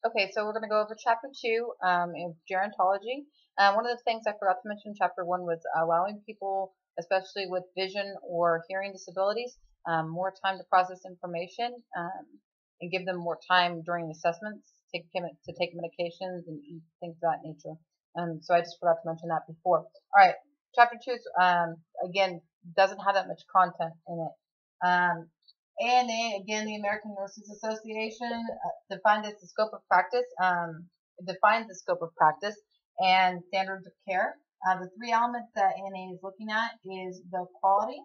Okay, so we're going to go over chapter 2 in gerontology. One of the things I forgot to mention in chapter 1 was allowing people, especially with vision or hearing disabilities, more time to process information and give them more time during assessments to take medications and eat things of that nature. So I just forgot to mention that before. All right, chapter 2 is, again, doesn't have that much content in it. ANA, again, the American Nurses Association, defines the scope of practice, and standards of care. The three elements that ANA is looking at is the quality,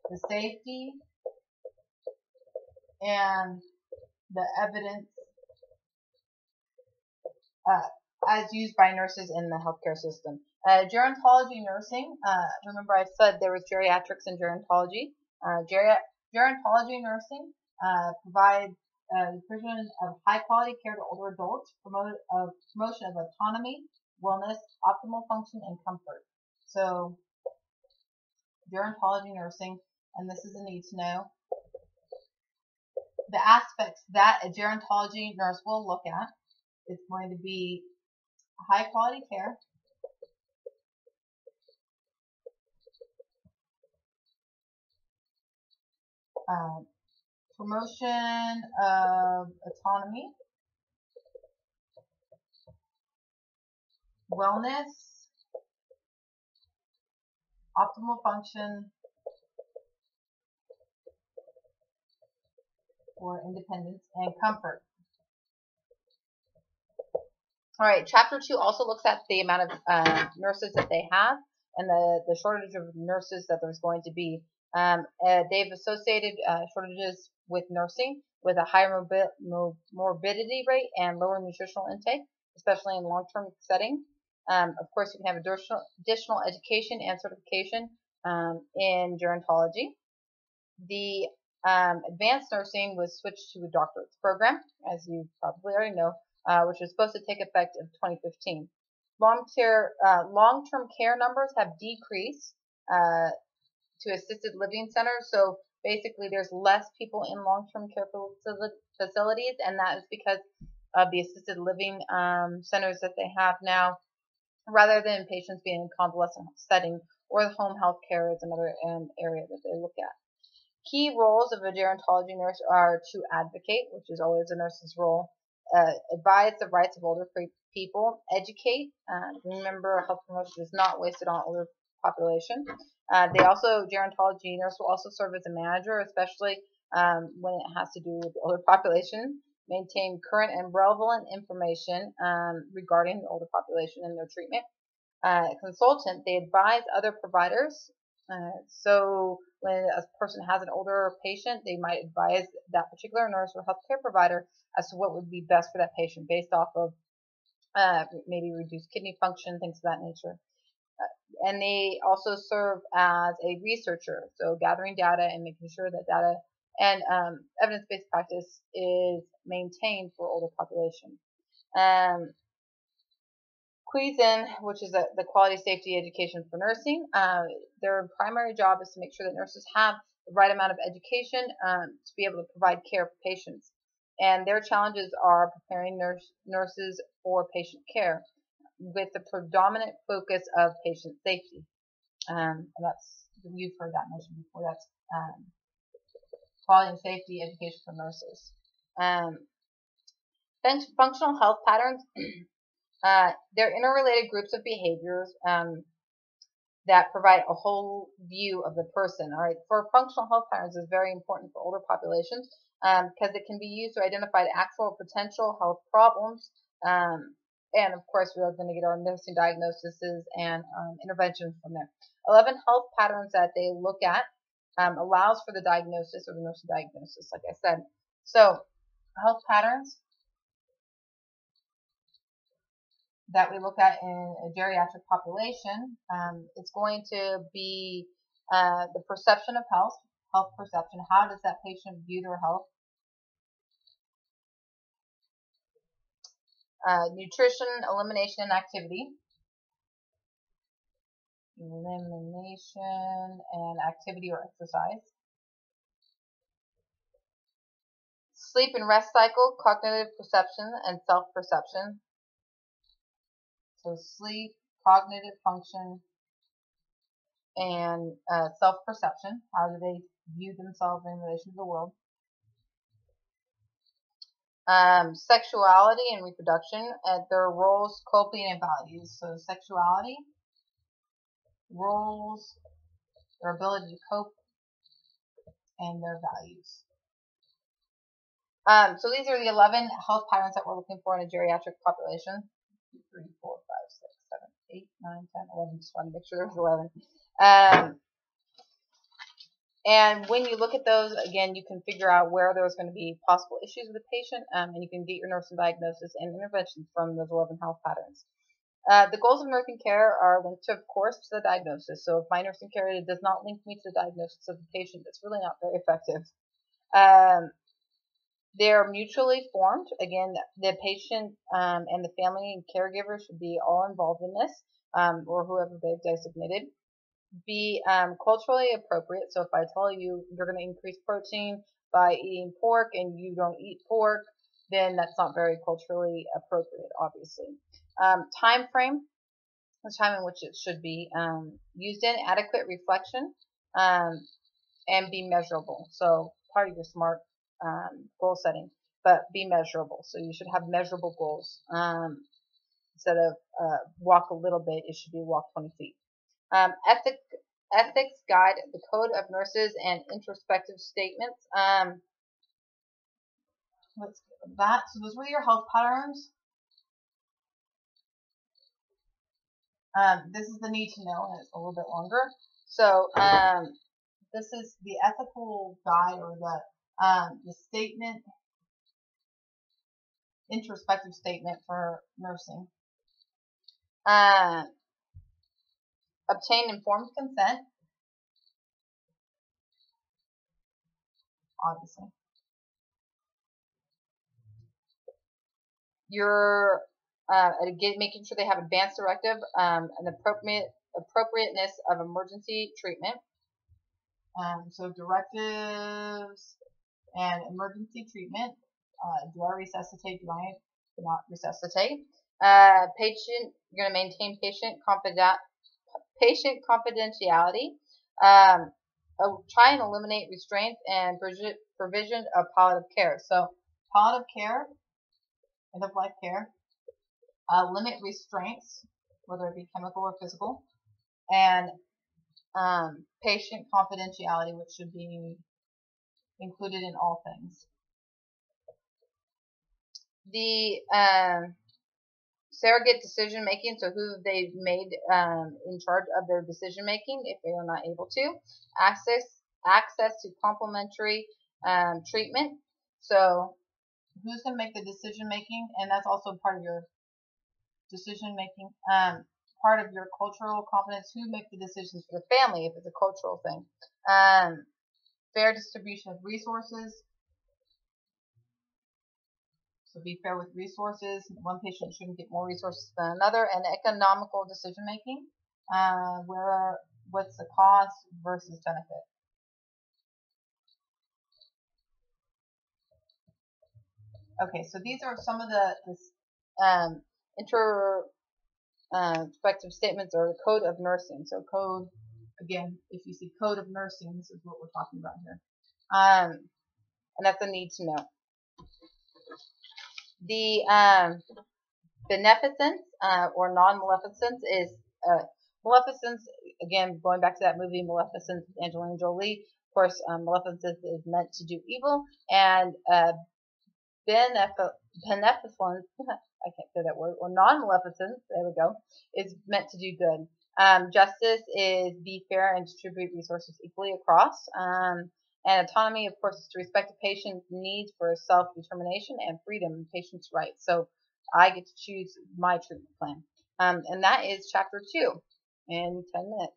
the safety, and the evidence as used by nurses in the healthcare system. Gerontology nursing, remember I said there was geriatrics and gerontology. Gerontology nursing provides the provision of high-quality care to older adults, promotion of autonomy, wellness, optimal function, and comfort. So, gerontology nursing, and this is a need to know. The aspects that a gerontology nurse will look at is going to be high-quality care, promotion of autonomy, wellness, optimal function, or independence, and comfort. All right, chapter 2 also looks at the amount of nurses that they have and the shortage of nurses that there's going to be. They've associated shortages with nursing with a higher morbidity rate and lower nutritional intake, especially in long-term setting. Of course, you can have additional education and certification in gerontology. The advanced nursing was switched to a doctorate program, as you probably already know, which was supposed to take effect in 2015. Long-term care numbers have decreased to assisted living centers. So basically, there's less people in long-term care facilities, and that is because of the assisted living centers that they have now, rather than patients being in convalescent setting, or the home health care is another area that they look at. Key roles of a gerontology nurse are to advocate, which is always a nurse's role, advise the rights of older people, educate. Remember, health promotion is not wasted on older population. Gerontology nurse will also serve as a manager, especially when it has to do with the older population. Maintain current and relevant information regarding the older population and their treatment. Consultant, they advise other providers. So when a person has an older patient, they might advise that particular nurse or healthcare provider as to what would be best for that patient based off of maybe reduced kidney function, things of that nature. And they also serve as a researcher, so gathering data and making sure that data and evidence-based practice is maintained for older population. Queason, which is the quality safety education for nursing. Their primary job is to make sure that nurses have the right amount of education to be able to provide care for patients. And their challenges are preparing nurses for patient care with the predominant focus of patient safety. And you've heard that mentioned before. That's quality and safety education for nurses. Functional health patterns. They're interrelated groups of behaviors that provide a whole view of the person. All right, for functional health patterns is very important for older populations because it can be used to identify the actual potential health problems. And of course, we're going to get our nursing diagnoses and interventions from there. 11 health patterns that they look at allows for the diagnosis or the nursing diagnosis, like I said. So, health patterns that we look at in a geriatric population, it's going to be the perception of health perception. How does that patient view their health? Nutrition, elimination, and activity. Elimination and activity or exercise. Sleep and rest cycle, cognitive perception, and self-perception. So sleep, cognitive function, and self-perception. How do they view themselves in relation to the world? Sexuality and reproduction, their roles, coping, and values. So sexuality, roles, their ability to cope, and their values. So these are the 11 health patterns that we're looking for in a geriatric population. 2, 3, 4, 5, 6, 7, 8, 9, 10, 11. Just want to make sure there's 11. And when you look at those, again, you can figure out where there's going to be possible issues with the patient, and you can get your nursing diagnosis and interventions from those 11 health patterns. The goals of nursing care are linked, of course, to the diagnosis. So if my nursing care does not link me to the diagnosis of the patient, it's really not very effective. They're mutually formed. Again, the patient and the family and caregiver should be all involved in this, or whoever they've designated. Be culturally appropriate. So if I tell you you're going to increase protein by eating pork and you don't eat pork, then that's not very culturally appropriate, obviously. Time frame, the time in which it should be used in, adequate reflection, and be measurable. So part of your SMART goal setting, but be measurable. So you should have measurable goals. Instead of walk a little bit, it should be walk 20 feet. Ethics guide the code of nurses and introspective statements. Let's get that. So those were your health patterns. This is the need to know, and it's a little bit longer. So this is the ethical guide, or the statement, introspective statement for nursing. Obtain informed consent, obviously. You're again making sure they have advanced directive, and appropriateness of emergency treatment. So directives and emergency treatment. Do I resuscitate? Do I not resuscitate? Patient, you're going to maintain patient confidentiality. Try and eliminate restraint and provision of palliative care. So palliative care, end of life care, limit restraints, whether it be chemical or physical, and patient confidentiality, which should be included in all things. The surrogate decision making, so who they've made in charge of their decision making if they are not able to. Access to complementary treatment. So who's going to make the decision making, and that's also part of your decision making. Part of your cultural competence, who make the decisions for the family if it's a cultural thing. Fair distribution of resources. So be fair with resources. One patient shouldn't get more resources than another. And economical decision making, what's the cost versus benefit. Okay, so these are some of the introspective statements, or the code of nursing. So code, again, if you see code of nursing, this is what we're talking about here. And that's a need to know. The beneficence or non-maleficence is maleficence. Again, going back to that movie Maleficent with Angelina Jolie. Of course, maleficence is meant to do evil, and beneficence, I can't say that word, or non-maleficence, there we go, is meant to do good. Justice is be fair and distribute resources equally across. And autonomy, of course, is to respect the patient's needs for self-determination and freedom and patient's rights. So I get to choose my treatment plan. And that is chapter 2 in 10 minutes.